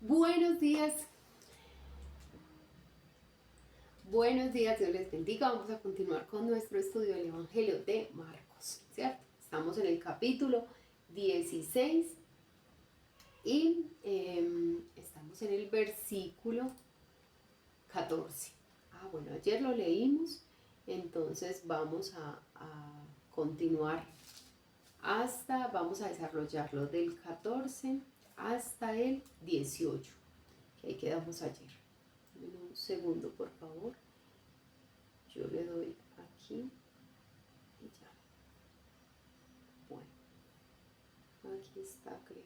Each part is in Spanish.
Buenos días, Dios les bendiga. Vamos a continuar con nuestro estudio del Evangelio de Marcos, ¿cierto? Estamos en el capítulo 16 y estamos en el versículo 14. Bueno, ayer lo leímos, entonces vamos a continuar vamos a desarrollarlo del 14 hasta el 18, que ahí quedamos ayer. Un segundo, por favor. Yo le doy aquí y ya. Bueno, aquí está, creo.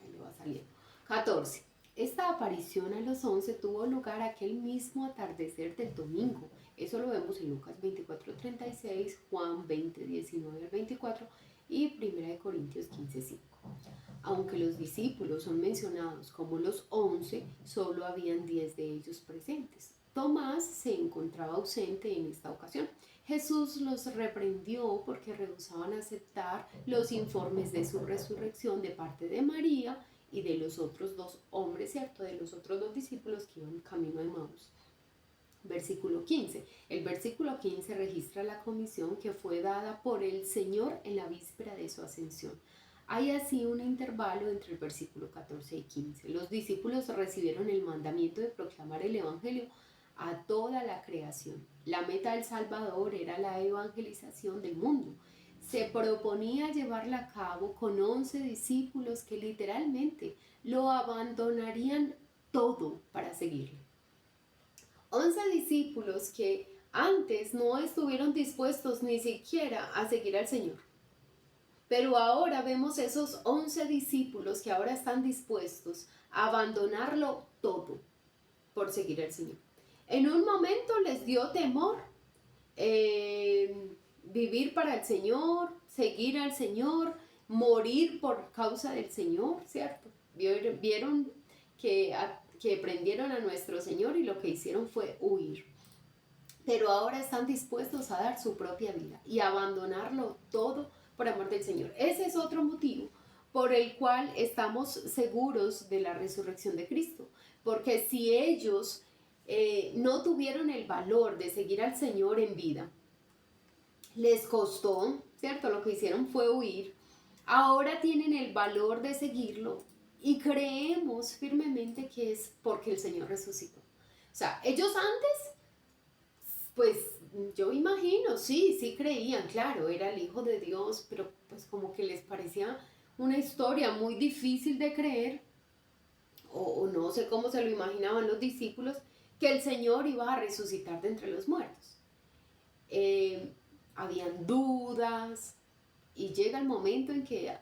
Ahí le va saliendo. 14. Esta aparición a los 11 tuvo lugar aquel mismo atardecer del domingo. Eso lo vemos en Lucas 24:36, Juan 20:19-24 y 1 Corintios 15:5. Aunque los discípulos son mencionados como los 11, solo habían 10 de ellos presentes. Tomás se encontraba ausente en esta ocasión. Jesús los reprendió porque rehusaban aceptar los informes de su resurrección de parte de María y de los otros dos hombres, ¿cierto? De los otros dos discípulos que iban camino a Emaús. Versículo 15. El versículo 15 registra la comisión que fue dada por el Señor en la víspera de su ascensión. Hay así un intervalo entre el versículo 14 y 15. Los discípulos recibieron el mandamiento de proclamar el Evangelio a toda la creación. La meta del Salvador era la evangelización del mundo. Se proponía llevarla a cabo con 11 discípulos que literalmente lo abandonarían todo para seguirle. 11 discípulos que antes no estuvieron dispuestos ni siquiera a seguir al Señor. Pero ahora vemos esos 11 discípulos que ahora están dispuestos a abandonarlo todo por seguir al Señor. En un momento les dio temor vivir para el Señor, seguir al Señor, morir por causa del Señor, ¿cierto? Vieron que prendieron a nuestro Señor y lo que hicieron fue huir. Pero ahora están dispuestos a dar su propia vida y abandonarlo todo por amor del Señor. Ese es otro motivo por el cual estamos seguros de la resurrección de Cristo. Porque si ellos no tuvieron el valor de seguir al Señor en vida, les costó, ¿cierto? Lo que hicieron fue huir. Ahora tienen el valor de seguirlo y creemos firmemente que es porque el Señor resucitó. O sea, ellos antes, pues yo imagino, sí creían, claro, era el Hijo de Dios, pero pues como que les parecía una historia muy difícil de creer, o no sé cómo se lo imaginaban los discípulos, que el Señor iba a resucitar de entre los muertos. Habían dudas y llega el momento en que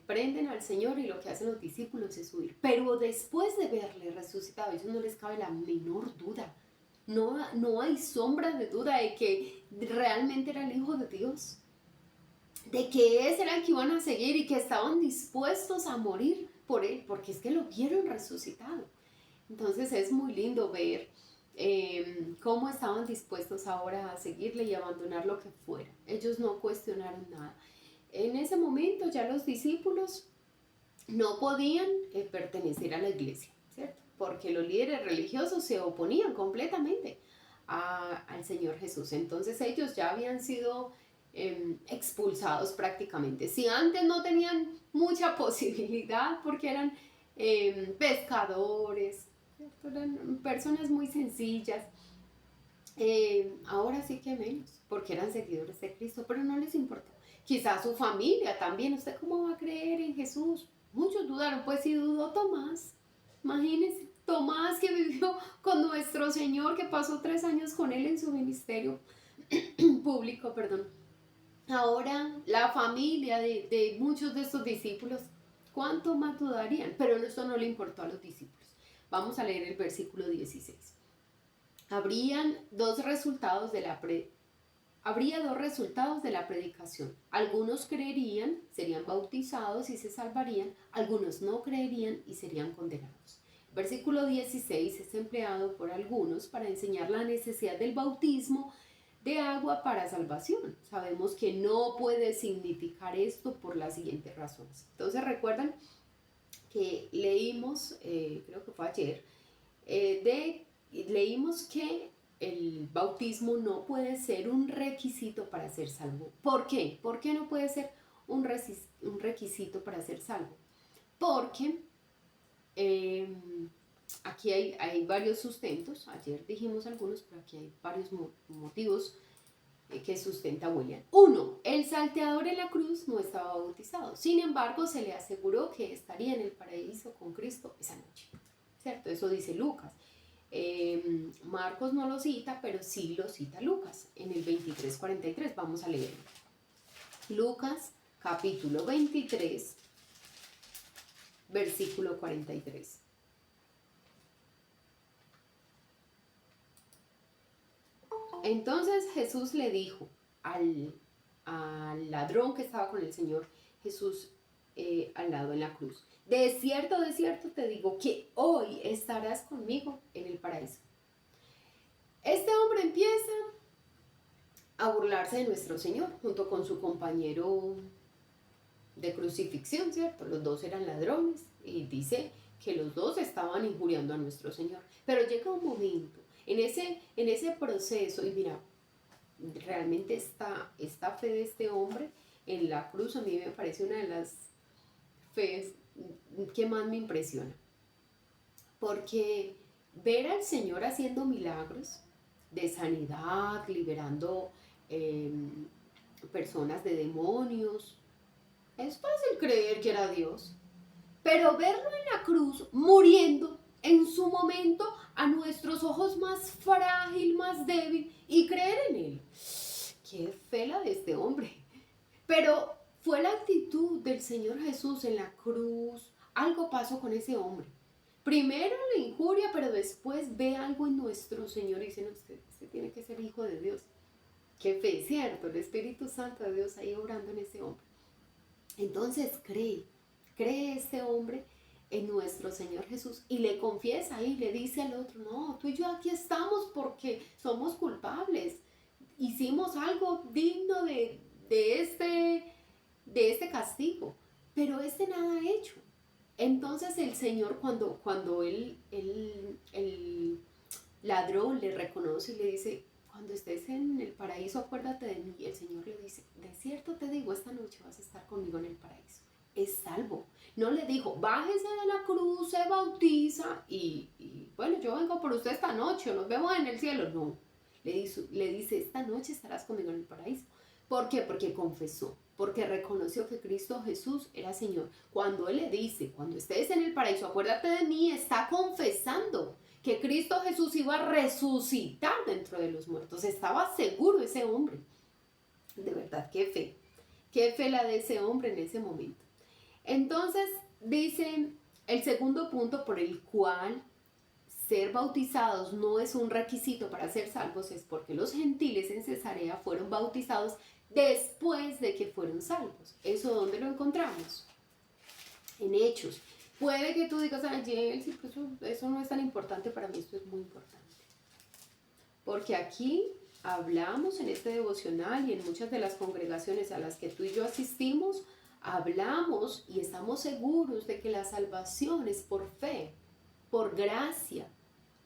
prenden al Señor y lo que hacen los discípulos es huir. Pero después de verle resucitado, a ellos no les cabe la menor duda. No hay sombra de duda de que realmente era el Hijo de Dios, de que ese era el que iban a seguir y que estaban dispuestos a morir por él, porque es que lo vieron resucitado. Entonces es muy lindo ver cómo estaban dispuestos ahora a seguirle y abandonar lo que fuera. Ellos no cuestionaron nada. En ese momento ya los discípulos no podían pertenecer a la iglesia, ¿cierto? Porque los líderes religiosos se oponían completamente al Señor Jesús. Entonces ellos ya habían sido expulsados prácticamente. Si antes no tenían mucha posibilidad porque eran pescadores, ¿cierto? Eran personas muy sencillas, ahora sí que menos, porque eran seguidores de Cristo, pero no les importó. Quizás su familia también. ¿Usted cómo va a creer en Jesús? Muchos dudaron, pues si dudó Tomás, imagínense, Tomás que vivió con nuestro Señor, que pasó 3 años con él en su ministerio público, perdón. Ahora la familia de muchos de estos discípulos, ¿cuánto más dudarían? Pero esto no le importó a los discípulos. Vamos a leer el versículo 16. Habría dos resultados de la predicación. Algunos creerían, serían bautizados y se salvarían. Algunos no creerían y serían condenados. El versículo 16 es empleado por algunos para enseñar la necesidad del bautismo de agua para salvación. Sabemos que no puede significar esto por las siguientes razones. Entonces recuerdan que leímos, creo que fue ayer, leímos que el bautismo no puede ser un requisito para ser salvo. ¿Por qué? ¿Por qué no puede ser un requisito para ser salvo? Porque aquí hay varios sustentos, ayer dijimos algunos, pero aquí hay varios motivos que sustenta William. 1. El salteador en la cruz no estaba bautizado. Sin embargo, se le aseguró que estaría en el paraíso con Cristo esa noche. ¿Cierto? Eso dice Lucas. Marcos no lo cita, pero sí lo cita Lucas en el 23:43. Vamos a leerlo. Lucas, capítulo 23, versículo 43. Entonces Jesús le dijo al ladrón que estaba con el Señor Jesús al lado en la cruz: de cierto te digo que hoy estarás conmigo en el paraíso. Este hombre empieza a burlarse de nuestro Señor junto con su compañero de crucifixión, ¿cierto? Los dos eran ladrones y dice que los dos estaban injuriando a nuestro Señor. Pero llega un momento en ese proceso, y mira, realmente esta fe de este hombre en la cruz a mí me parece una de las fe que más me impresiona, porque ver al Señor haciendo milagros de sanidad, liberando personas de demonios, es fácil creer que era Dios, pero verlo en la cruz muriendo en su momento a nuestros ojos más frágil, más débil, y creer en él, qué fe la de este hombre. Pero fue la actitud del Señor Jesús en la cruz. Algo pasó con ese hombre. Primero le injuria, pero después ve algo en nuestro Señor y dice: no, usted tiene que ser hijo de Dios. Qué fe, ¿cierto? El Espíritu Santo de Dios ahí obrando en ese hombre. Entonces cree este hombre en nuestro Señor Jesús y le confiesa y le dice al otro: no, tú y yo aquí estamos porque somos culpables. Hicimos algo digno de este castigo, pero nada ha hecho. Entonces el Señor, cuando el ladrón le reconoce y le dice: cuando estés en el paraíso acuérdate de mí, el Señor le dice: de cierto te digo, esta noche vas a estar conmigo en el paraíso. Es salvo. No le dijo: bájese de la cruz, se bautiza y bueno, yo vengo por usted esta noche, nos vemos en el cielo. No, le dice: esta noche estarás conmigo en el paraíso. ¿Por qué? Porque confesó, porque reconoció que Cristo Jesús era Señor. Cuando Él le dice: cuando estés en el paraíso acuérdate de mí, está confesando que Cristo Jesús iba a resucitar dentro de los muertos. Estaba seguro ese hombre. De verdad, qué fe la de ese hombre en ese momento. Entonces dice el segundo punto por el cual ser bautizados no es un requisito para ser salvos, es porque los gentiles en Cesarea fueron bautizados después de que fueron salvos. ¿Eso dónde lo encontramos? En Hechos. Puede que tú digas: ay, pues eso no es tan importante para mí. Esto es muy importante, porque aquí hablamos en este devocional y en muchas de las congregaciones a las que tú y yo asistimos, hablamos y estamos seguros de que la salvación es por fe, por gracia,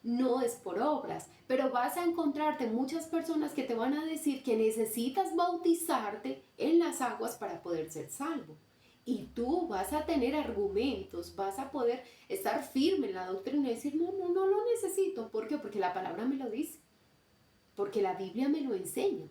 no es por obras. Pero vas a encontrarte muchas personas que te van a decir que necesitas bautizarte en las aguas para poder ser salvo. Y tú vas a tener argumentos, vas a poder estar firme en la doctrina y decir: no lo necesito. ¿Por qué? Porque la palabra me lo dice, porque la Biblia me lo enseña.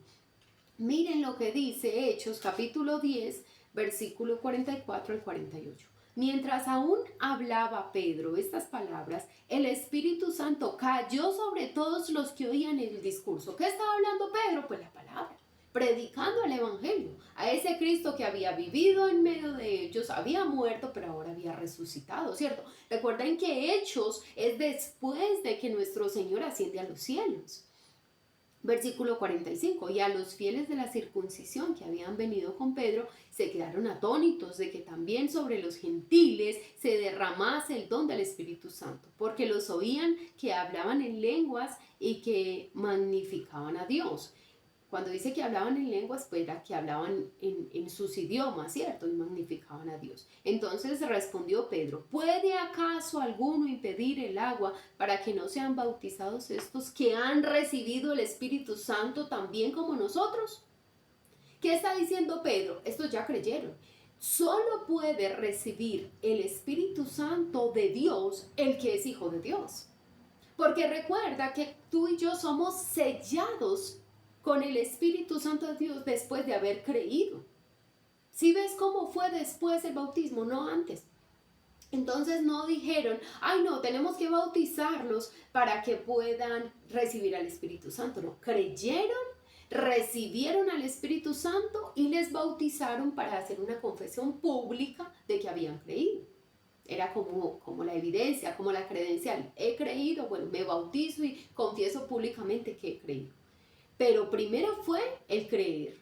Miren lo que dice Hechos capítulo 10, versículo 44 al 48. Mientras aún hablaba Pedro estas palabras, el Espíritu Santo cayó sobre todos los que oían el discurso. ¿Qué estaba hablando Pedro? Pues la palabra, predicando el Evangelio, a ese Cristo que había vivido en medio de ellos, había muerto, pero ahora había resucitado, ¿cierto? Recuerden que Hechos es después de que nuestro Señor asciende a los cielos. Versículo 45, y a los fieles de la circuncisión que habían venido con Pedro se quedaron atónitos de que también sobre los gentiles se derramase el don del Espíritu Santo, porque los oían que hablaban en lenguas y que magnificaban a Dios. Cuando dice que hablaban en lenguas, pues era que hablaban en sus idiomas, ¿cierto? Y magnificaban a Dios. Entonces respondió Pedro, ¿puede acaso alguno impedir el agua para que no sean bautizados estos que han recibido el Espíritu Santo también como nosotros? ¿Qué está diciendo Pedro? Estos ya creyeron. Solo puede recibir el Espíritu Santo de Dios el que es hijo de Dios. Porque recuerda que tú y yo somos sellados con el Espíritu Santo de Dios después de haber creído. ¿Sí ves cómo fue después el bautismo? No antes. Entonces no dijeron, ay no, tenemos que bautizarlos para que puedan recibir al Espíritu Santo. No, creyeron, recibieron al Espíritu Santo y les bautizaron para hacer una confesión pública de que habían creído. Era como la evidencia, como la credencial. He creído, bueno, me bautizo y confieso públicamente que he creído. Pero primero fue el creer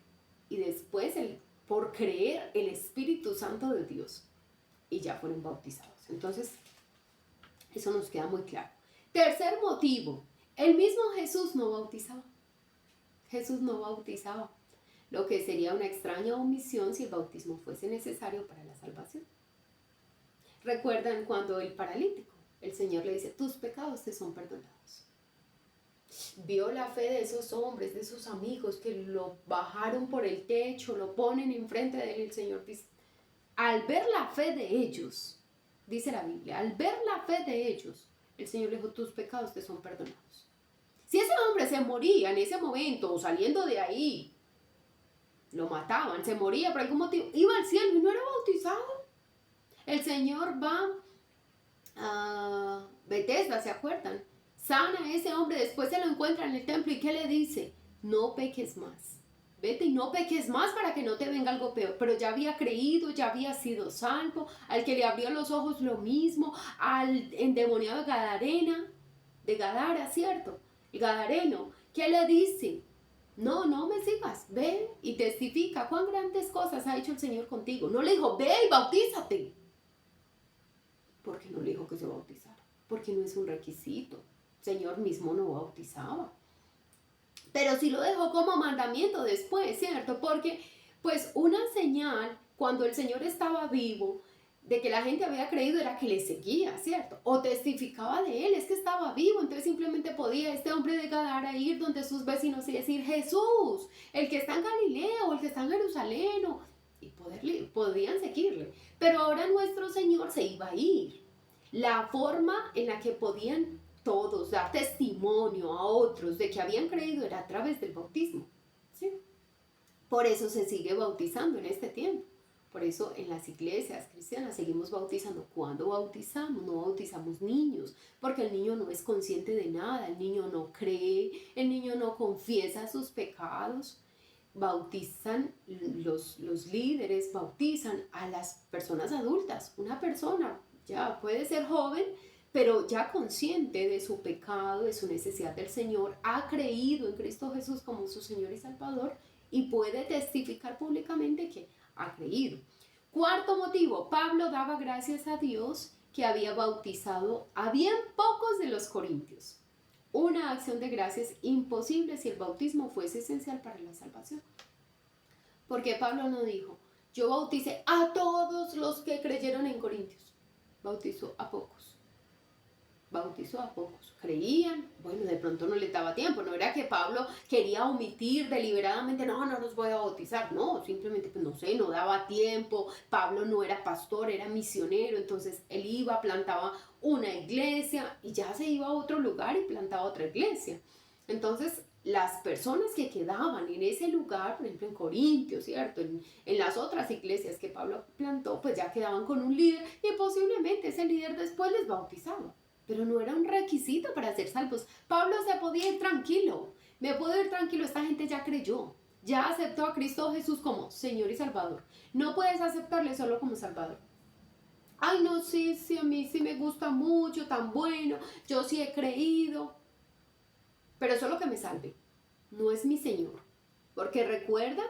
y después por creer el Espíritu Santo de Dios y ya fueron bautizados. Entonces, eso nos queda muy claro. Tercer motivo, el mismo Jesús no bautizaba. Jesús no bautizaba, lo que sería una extraña omisión si el bautismo fuese necesario para la salvación. ¿Recuerdan cuando el paralítico, el Señor le dice, tus pecados te son perdonados? Vio la fe de esos hombres, de esos amigos que lo bajaron por el techo, lo ponen enfrente de él. El Señor dice, al ver la fe de ellos, dice la Biblia, al ver la fe de ellos, el Señor le dijo, tus pecados te son perdonados. Si ese hombre se moría en ese momento o saliendo de ahí, lo mataban, se moría por algún motivo, iba al cielo y no era bautizado. El Señor va a Betesda, ¿se acuerdan? Sana a ese hombre, después se lo encuentra en el templo y ¿qué le dice? No peques más. Vete y no peques más para que no te venga algo peor. Pero ya había creído, ya había sido salvo. Al que le abrió los ojos lo mismo. Al endemoniado de Gadara, ¿cierto? El gadareno, ¿qué le dice? No me sigas, ve y testifica cuán grandes cosas ha hecho el Señor contigo. No le dijo, ve y bautízate. ¿Por qué no le dijo que se bautizara? Porque no es un requisito. El Señor mismo no bautizaba. Pero sí lo dejó como mandamiento después, ¿cierto? Porque pues una señal cuando el Señor estaba vivo de que la gente había creído era que le seguía, ¿cierto? O testificaba de él, es que estaba vivo, entonces simplemente podía este hombre de Gadara ir donde sus vecinos y decir, Jesús, el que está en Galilea o el que está en Jerusalén, y podían seguirle. Pero ahora nuestro Señor se iba a ir. La forma en la que podían todos dar testimonio a otros de que habían creído era a través del bautismo, ¿sí? Por eso se sigue bautizando en este tiempo. Por eso en las iglesias cristianas seguimos bautizando. ¿Cuándo bautizamos? No bautizamos niños, porque el niño no es consciente de nada, el niño no cree, el niño no confiesa sus pecados. Bautizan los líderes, bautizan a las personas adultas. Una persona ya puede ser joven, pero ya consciente de su pecado, de su necesidad del Señor, ha creído en Cristo Jesús como su Señor y Salvador y puede testificar públicamente que ha creído. Cuarto motivo, Pablo daba gracias a Dios que había bautizado a bien pocos de los corintios. Una acción de gracias imposible si el bautismo fuese esencial para la salvación. Porque Pablo no dijo, yo bauticé a todos los que creyeron en Corintios. Bautizó a pocos. Creían, bueno, de pronto no les daba tiempo, no era que Pablo quería omitir deliberadamente, no los voy a bautizar, no, simplemente pues no sé, no daba tiempo. Pablo no era pastor, era misionero, entonces él iba, plantaba una iglesia y ya se iba a otro lugar y plantaba otra iglesia. Entonces las personas que quedaban en ese lugar, por ejemplo en Corintios, ¿cierto? En las otras iglesias que Pablo plantó, pues ya quedaban con un líder y posiblemente ese líder después les bautizaba. Pero no era un requisito para ser salvos. Pablo se podía ir tranquilo. Me puedo ir tranquilo, esta gente ya creyó. Ya aceptó a Cristo Jesús como Señor y Salvador. No puedes aceptarle solo como Salvador. Ay, no, sí, a mí sí me gusta mucho, tan bueno. Yo sí he creído. Pero solo que me salve. No es mi Señor. Porque recuerda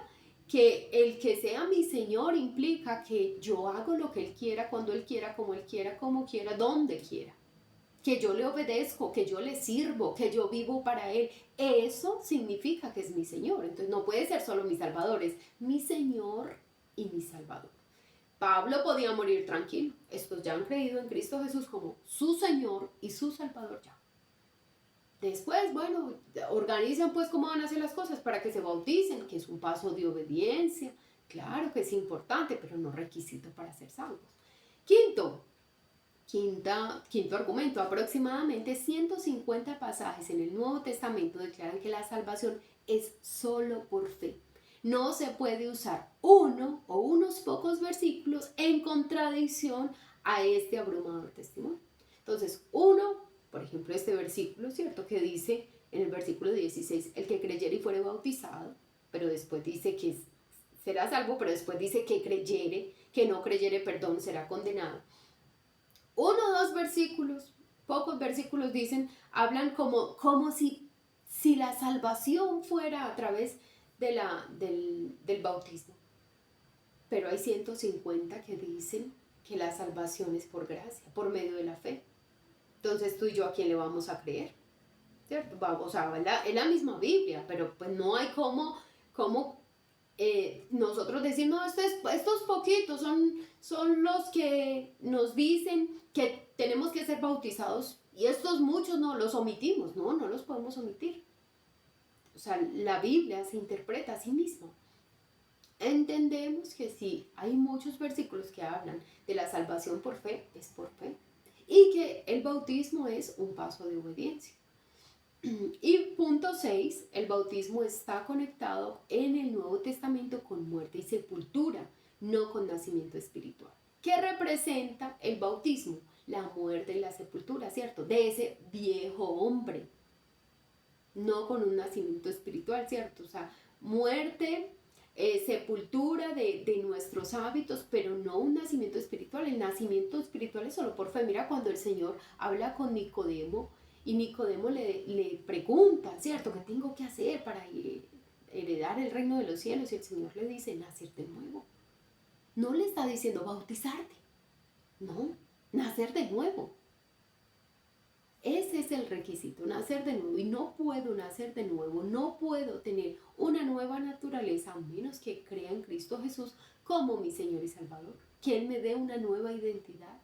que el que sea mi Señor implica que yo hago lo que Él quiera, cuando Él quiera, como Él quiera, como quiera, donde quiera. que yo le obedezco, que yo le sirvo, que yo vivo para Él. Eso significa que es mi Señor. Entonces no puede ser solo mi Salvador, es mi Señor y mi Salvador. Pablo podía morir tranquilo. Estos ya han creído en Cristo Jesús como su Señor y su Salvador ya. Después, bueno, organizan pues cómo van a hacer las cosas para que se bauticen, que es un paso de obediencia. Claro que es importante, pero no requisito para ser salvos. Quinto argumento, aproximadamente 150 pasajes en el Nuevo Testamento declaran que la salvación es solo por fe. No se puede usar uno o unos pocos versículos en contradicción a este abrumador testimonio. Entonces, por ejemplo, este versículo, ¿cierto? Que dice en el versículo 16, el que creyere y fuere bautizado, pero después dice que será salvo, pero después dice que creyere, que no creyere, perdón, será condenado. Uno o dos versículos, pocos versículos hablan como si la salvación fuera a través del bautismo. Pero hay 150 que dicen que la salvación es por gracia, por medio de la fe. Entonces tú y yo, ¿a quién le vamos a creer? ¿Cierto? Vamos a ver, es la misma Biblia, pero pues no hay cómo nosotros decir, no, estos poquitos son los que nos dicen que tenemos que ser bautizados y estos muchos no, los omitimos. No los podemos omitir. O sea, la Biblia se interpreta a sí misma. Entendemos que sí, hay muchos versículos que hablan de la salvación por fe, es por fe, y que el bautismo es un paso de obediencia. Y punto 6, el bautismo está conectado en el Nuevo Testamento con muerte y sepultura, no con nacimiento espiritual. ¿Qué representa el bautismo? La muerte y la sepultura, ¿cierto? De ese viejo hombre, no con un nacimiento espiritual, ¿cierto? O sea, muerte, sepultura de nuestros hábitos, pero no un nacimiento espiritual. El nacimiento espiritual es solo por fe. Mira cuando el Señor habla con Nicodemo, y Nicodemo le pregunta, ¿cierto? ¿Qué tengo que hacer para heredar el reino de los cielos? Y el Señor le dice, nacer de nuevo. No le está diciendo bautizarte. No, nacer de nuevo. Ese es el requisito, nacer de nuevo. Y no puedo nacer de nuevo, no puedo tener una nueva naturaleza a menos que crea en Cristo Jesús como mi Señor y Salvador. Que Él me dé una nueva identidad.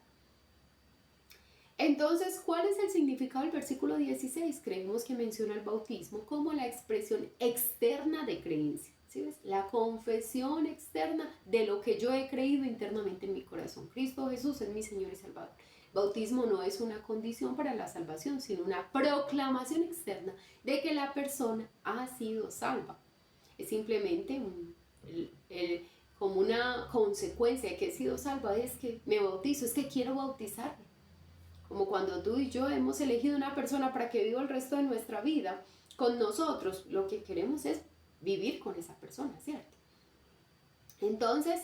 Entonces, ¿cuál es el significado del versículo 16? Creemos que menciona el bautismo como la expresión externa de creencia. ¿Sí ves? La confesión externa de lo que yo he creído internamente en mi corazón. Cristo Jesús es mi Señor y Salvador. Bautismo no es una condición para la salvación, sino una proclamación externa de que la persona ha sido salva. Es simplemente como una consecuencia de que he sido salva, es que me bautizo, es que quiero bautizarme. Como cuando tú y yo hemos elegido una persona para que viva el resto de nuestra vida con nosotros, lo que queremos es vivir con esa persona, ¿cierto? Entonces,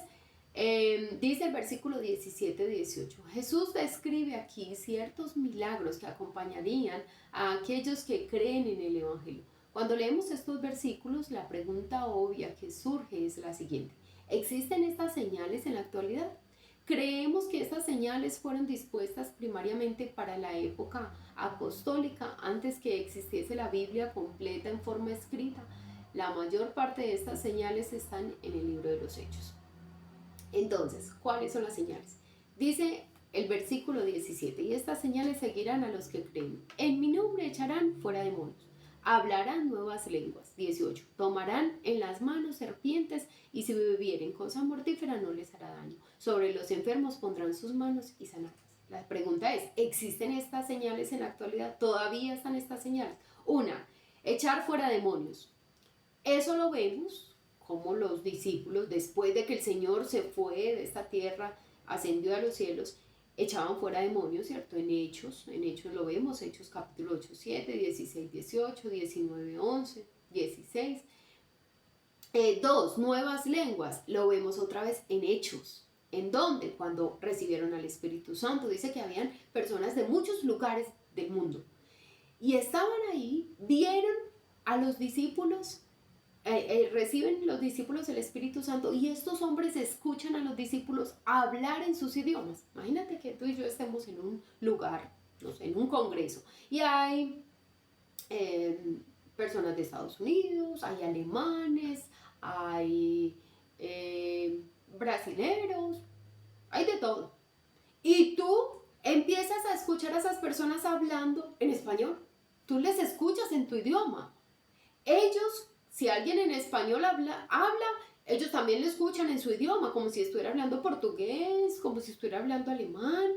dice el versículo 17-18, Jesús describe aquí ciertos milagros que acompañarían a aquellos que creen en el Evangelio. Cuando leemos estos versículos, la pregunta obvia que surge es la siguiente: ¿existen estas señales en la actualidad? Creemos que estas señales fueron dispuestas primariamente para la época apostólica, antes que existiese la Biblia completa en forma escrita. La mayor parte de estas señales están en el libro de los Hechos. Entonces, ¿cuáles son las señales? Dice el versículo 17, y estas señales seguirán a los que creen. En mi nombre echarán fuera demonios, hablarán nuevas lenguas. 18, tomarán en las manos serpientes, y si bebieren cosa mortífera no les hará daño. Sobre los enfermos pondrán sus manos y sanarás. La pregunta es, ¿existen estas señales en la actualidad? ¿Todavía están estas señales? Una, echar fuera demonios. Eso lo vemos como los discípulos, después de que el Señor se fue de esta tierra, ascendió a los cielos, echaban fuera demonios, ¿cierto? En Hechos lo vemos, Hechos capítulo 8, 7, 16, 18, 19, 11, 16. 2, nuevas lenguas, lo vemos otra vez en Hechos. ¿En dónde? Cuando recibieron al Espíritu Santo. Dice que habían personas de muchos lugares del mundo. Y estaban ahí, vieron a los discípulos, reciben los discípulos el Espíritu Santo, y estos hombres escuchan a los discípulos hablar en sus idiomas. Imagínate que tú y yo estemos en un lugar no sé, en un congreso. Y hay personas de Estados Unidos, hay alemanes, hay brasileros, hay de todo. Y tú empiezas a escuchar a esas personas hablando en español. Tú les escuchas en tu idioma. Ellos, si alguien en español habla, ellos también lo escuchan en su idioma, como si estuviera hablando portugués, como si estuviera hablando alemán.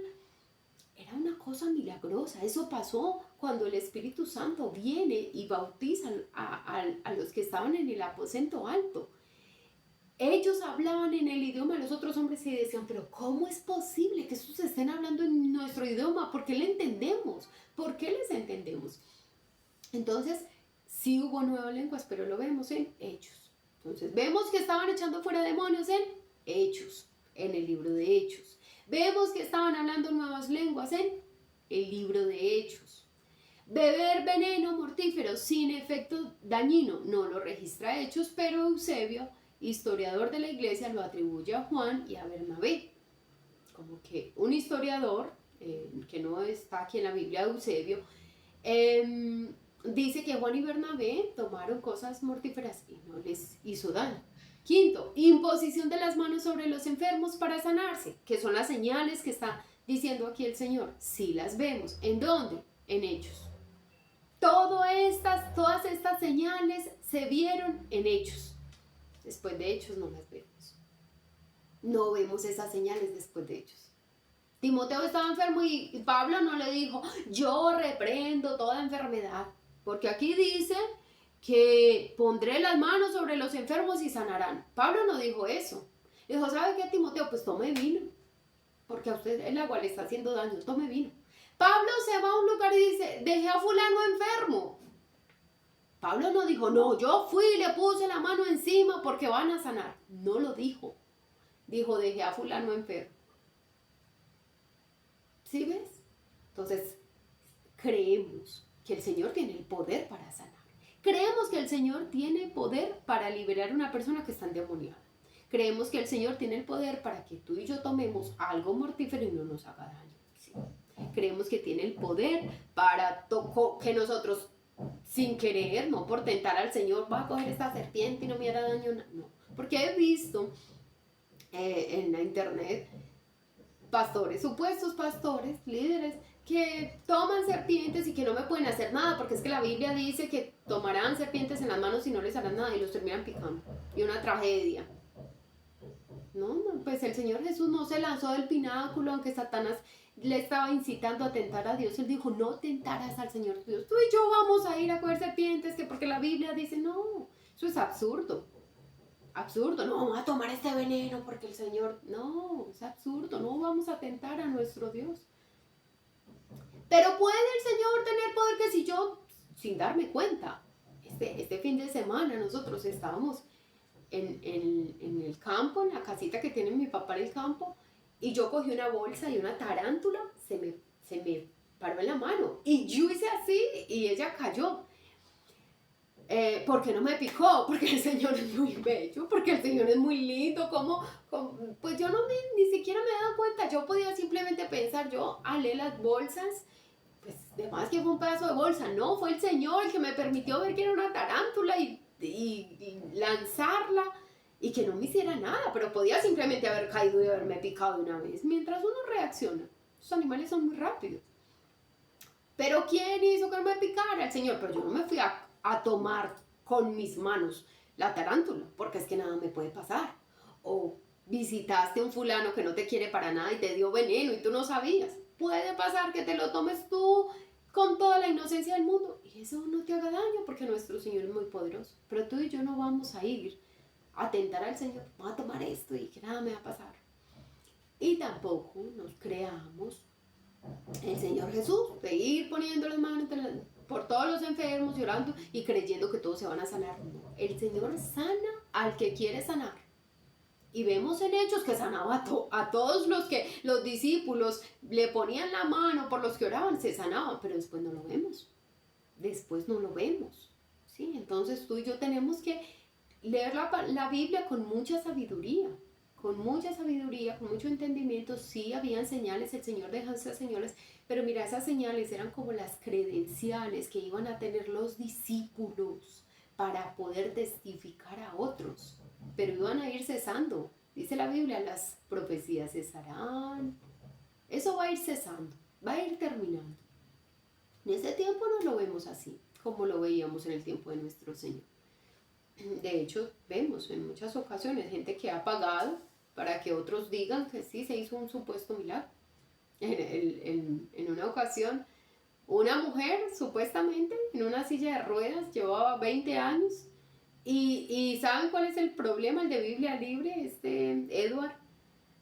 Era una cosa milagrosa. Eso pasó cuando el Espíritu Santo viene y bautiza a los que estaban en el aposento alto. Ellos hablaban en el idioma de los otros hombres y decían, pero ¿cómo es posible que estos estén hablando en nuestro idioma? ¿Por qué le entendemos? ¿Por qué les entendemos? Entonces, sí hubo nuevas lenguas, pero lo vemos en Hechos. Entonces, vemos que estaban echando fuera demonios en Hechos, en el libro de Hechos. Vemos que estaban hablando nuevas lenguas en el libro de Hechos. Beber veneno mortífero sin efecto dañino no lo registra Hechos, pero Eusebio, historiador de la iglesia, lo atribuye a Juan y a Bernabé. Como que un historiador, que no está aquí en la Biblia, Eusebio, dice que Juan y Bernabé tomaron cosas mortíferas y no les hizo daño. Quinto, imposición de las manos sobre los enfermos para sanarse, que son las señales que está diciendo aquí el Señor. Sí las vemos. ¿En dónde? En Hechos. Todas estas señales se vieron en Hechos. Después de Hechos no las vemos. No vemos esas señales después de Hechos. Timoteo estaba enfermo y Pablo no le dijo, yo reprendo toda enfermedad. Porque aquí dice que pondré las manos sobre los enfermos y sanarán. Pablo no dijo eso. Dijo, ¿sabe qué, Timoteo? Pues tome vino. Porque a usted el agua le está haciendo daño. Tome vino. Pablo se va a un lugar y dice, dejé a fulano enfermo. Pablo no dijo, no, yo fui y le puse la mano encima porque van a sanar. No lo dijo. Dijo, dejé a fulano enfermo. ¿Sí ves? Entonces, creemos que el Señor tiene el poder para sanar. Creemos que el Señor tiene poder para liberar a una persona que está endemoniada. Creemos que el Señor tiene el poder para que tú y yo tomemos algo mortífero y no nos haga daño. ¿Sí? Creemos que tiene el poder para que nosotros, sin querer, no por tentar al Señor, va a coger esta serpiente y no me hará daño. No, porque he visto en la internet pastores, supuestos pastores, líderes, que toman serpientes y que no me pueden hacer nada, porque es que la Biblia dice que tomarán serpientes en las manos y no les harán nada y los terminan picando. Y una tragedia. No, pues el Señor Jesús no se lanzó del pináculo, aunque Satanás le estaba incitando a tentar a Dios. Él dijo, no tentarás al Señor Dios. Tú y yo vamos a ir a coger serpientes, que porque la Biblia dice, no, eso es absurdo. Absurdo, no vamos a tomar este veneno porque el Señor, no, es absurdo, no vamos a tentar a nuestro Dios. Pero puede el Señor tener poder que si yo, sin darme cuenta, este fin de semana nosotros estábamos en el campo, en la casita que tiene mi papá en el campo, y yo cogí una bolsa y una tarántula se me paró en la mano, y yo hice así y ella cayó. ¿Por qué no me picó? Porque el Señor es muy bello, porque el Señor es muy lindo, pues yo ni siquiera me he dado cuenta, yo podía simplemente pensar, yo alé las bolsas, pues de más que fue un pedazo de bolsa, no, fue el Señor el que me permitió ver que era una tarántula y lanzarla y que no me hiciera nada, pero podía simplemente haber caído y haberme picado de una vez, mientras uno reacciona, los animales son muy rápidos. Pero ¿quién hizo que me picara? El Señor, pero yo no me fui a tomar con mis manos la tarántula, porque es que nada me puede pasar. O visitaste a un fulano que no te quiere para nada y te dio veneno y tú no sabías. Puede pasar que te lo tomes tú con toda la inocencia del mundo y eso no te haga daño porque nuestro Señor es muy poderoso. Pero tú y yo no vamos a ir a tentar al Señor, vamos a tomar esto y que nada me va a pasar. Y tampoco nos creamos el Señor Jesús, de ir poniendo las manos por todos los enfermos, llorando y creyendo que todos se van a sanar. No, el Señor sana al que quiere sanar. Y vemos en Hechos que sanaba a todos los discípulos le ponían la mano por los que oraban, se sanaban, pero después no lo vemos. Después no lo vemos. ¿Sí? Entonces tú y yo tenemos que leer la Biblia con mucha sabiduría, con mucha sabiduría, con mucho entendimiento. Sí, habían señales, el Señor dejó esas señales, pero mira, esas señales eran como las credenciales que iban a tener los discípulos para poder testificar a otros, pero iban a ir cesando. Dice la Biblia, las profecías cesarán. Eso va a ir cesando, va a ir terminando. En ese tiempo no lo vemos así, como lo veíamos en el tiempo de nuestro Señor. De hecho, vemos en muchas ocasiones gente que ha pagado para que otros digan que sí se hizo un supuesto milagro. En una ocasión, una mujer supuestamente en una silla de ruedas llevaba 20 años y ¿saben cuál es el problema? El de Biblia Libre, Edward,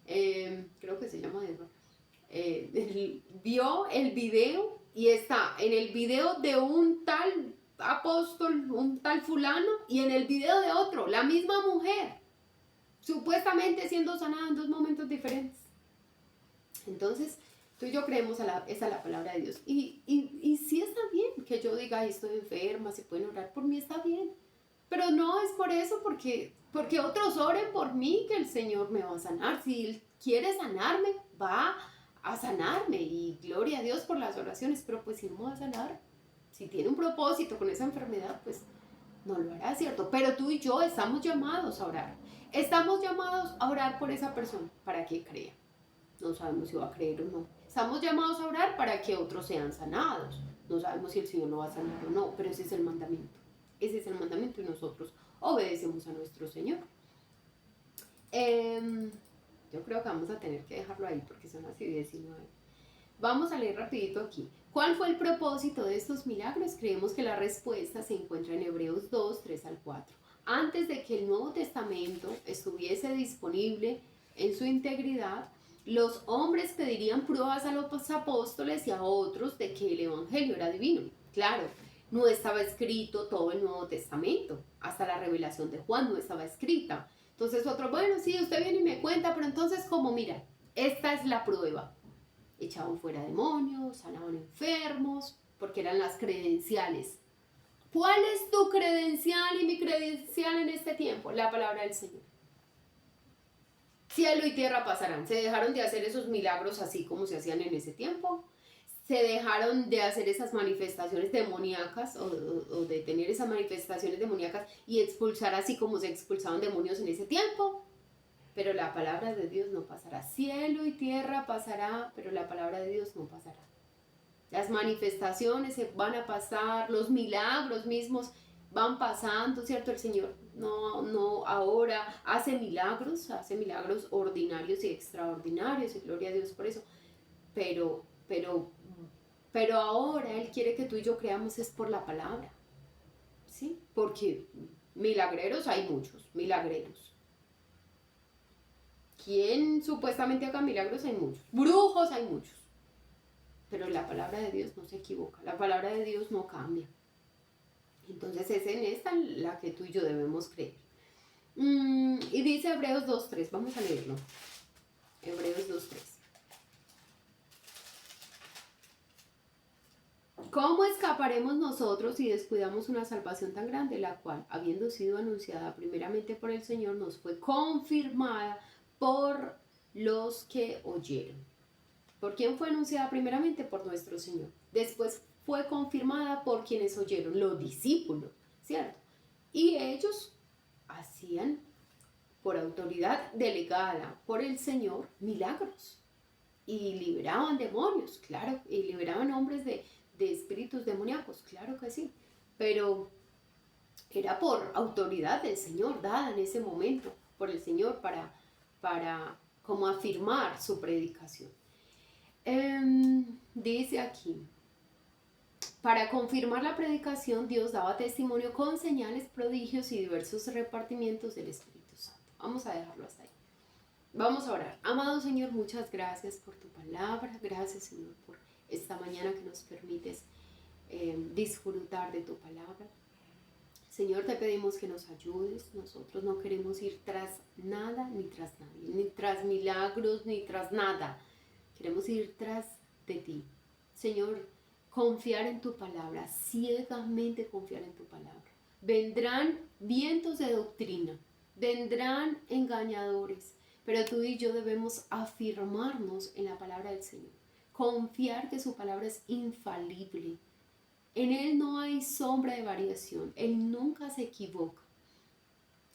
creo que se llama Edward, vio el video y está en el video de un tal apóstol, un tal fulano, y en el video de otro, la misma mujer, supuestamente siendo sanada en dos momentos diferentes. Entonces, tú y yo creemos esa es la palabra de Dios. Y sí está bien que yo diga, estoy enferma, si pueden orar por mí, está bien. Pero no es por eso, porque otros oren por mí, que el Señor me va a sanar. Si Él quiere sanarme, va a sanarme. Y gloria a Dios por las oraciones, pero pues si no me va a sanar, si tiene un propósito con esa enfermedad, pues no lo hará, ¿cierto? Pero tú y yo estamos llamados a orar. Estamos llamados a orar por esa persona para que crea. No sabemos si va a creer o no. Estamos llamados a orar para que otros sean sanados. No sabemos si el Señor lo va a sanar o no, pero ese es el mandamiento. Ese es el mandamiento y nosotros obedecemos a nuestro Señor. Yo creo que vamos a tener que dejarlo ahí porque son así 19. Vamos a leer rapidito aquí. ¿Cuál fue el propósito de estos milagros? Creemos que la respuesta se encuentra en Hebreos 2, 3 al 4. Antes de que el Nuevo Testamento estuviese disponible en su integridad, los hombres pedirían pruebas a los apóstoles y a otros de que el Evangelio era divino. Claro, no estaba escrito todo el Nuevo Testamento, hasta la revelación de Juan no estaba escrita. Entonces otro, bueno, sí, usted viene y me cuenta, pero entonces, ¿cómo? Mira, esta es la prueba. Echaban fuera demonios, sanaban enfermos, porque eran las credenciales. ¿Cuál es tu credencial y mi credencial en este tiempo? La palabra del Señor. Cielo y tierra pasarán. Se dejaron de hacer esos milagros así como se hacían en ese tiempo. Se dejaron de hacer esas manifestaciones demoníacas o de tener esas manifestaciones demoníacas y expulsar así como se expulsaban demonios en ese tiempo. Pero la palabra de Dios no pasará. Cielo y tierra pasará, pero la palabra de Dios no pasará. Las manifestaciones se van a pasar, los milagros mismos van pasando, ¿cierto? El Señor no ahora hace milagros ordinarios y extraordinarios, y gloria a Dios por eso. Pero ahora Él quiere que tú y yo creamos es por la palabra, ¿sí? Porque milagreros hay muchos, milagreros. ¿Quién supuestamente haga milagros? Hay muchos. Brujos hay muchos. Pero la palabra de Dios no se equivoca. La palabra de Dios no cambia. Entonces es en esta la que tú y yo debemos creer. Y dice Hebreos 2.3. Vamos a leerlo. Hebreos 2.3. ¿Cómo escaparemos nosotros si descuidamos una salvación tan grande, la cual, habiendo sido anunciada primeramente por el Señor, nos fue confirmada por los que oyeron? ¿Por quién fue anunciada primeramente? Por nuestro Señor. Después fue confirmada por quienes oyeron, los discípulos, ¿cierto? Y ellos hacían, por autoridad delegada por el Señor, milagros. Y liberaban demonios, claro, y liberaban hombres de espíritus demoníacos, claro que sí. Pero era por autoridad del Señor, dada en ese momento por el Señor para como afirmar su predicación. Dice aquí, para confirmar la predicación, Dios daba testimonio con señales, prodigios y diversos repartimientos del Espíritu Santo. Vamos a dejarlo hasta ahí. Vamos a orar. Amado Señor, muchas gracias por tu palabra. Gracias, Señor, por esta mañana que nos permites disfrutar de tu palabra. Señor, te pedimos que nos ayudes. Nosotros no queremos ir tras nada ni tras nadie, ni tras milagros, ni tras nada. Queremos ir tras de ti. Señor, confiar en tu palabra, ciegamente confiar en tu palabra. Vendrán vientos de doctrina, vendrán engañadores, pero tú y yo debemos afirmarnos en la palabra del Señor, confiar que su palabra es infalible. En Él no hay sombra de variación, Él nunca se equivoca.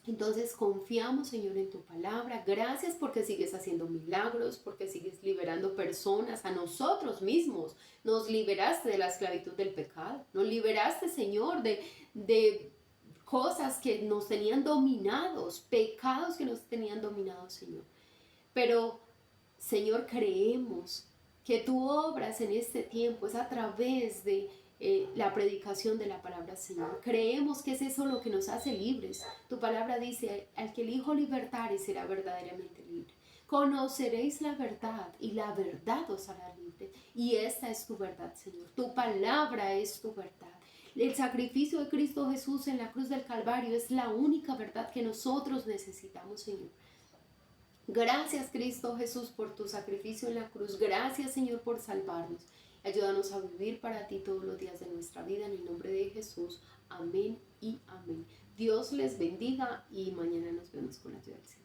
Entonces confiamos, Señor, en tu palabra. Gracias porque sigues haciendo milagros, porque sigues liberando personas, a nosotros mismos. Nos liberaste de la esclavitud del pecado. Nos liberaste, Señor, de cosas que nos tenían dominados, pecados que nos tenían dominados, Señor. Pero, Señor, creemos que tú obras en este tiempo, es a través de la predicación de la palabra, Señor. Creemos que es eso lo que nos hace libres. Tu palabra dice, al que el Hijo libertare será verdaderamente libre. Conoceréis la verdad y la verdad os hará libre. Y esta es tu verdad, Señor. Tu palabra es tu verdad. El sacrificio de Cristo Jesús en la cruz del Calvario es la única verdad que nosotros necesitamos, Señor. Gracias, Cristo Jesús, por tu sacrificio en la cruz. Gracias, Señor, por salvarnos. Ayúdanos a vivir para ti todos los días de nuestra vida. En el nombre de Jesús. Amén y amén. Dios les bendiga y mañana nos vemos con la ayuda del Señor.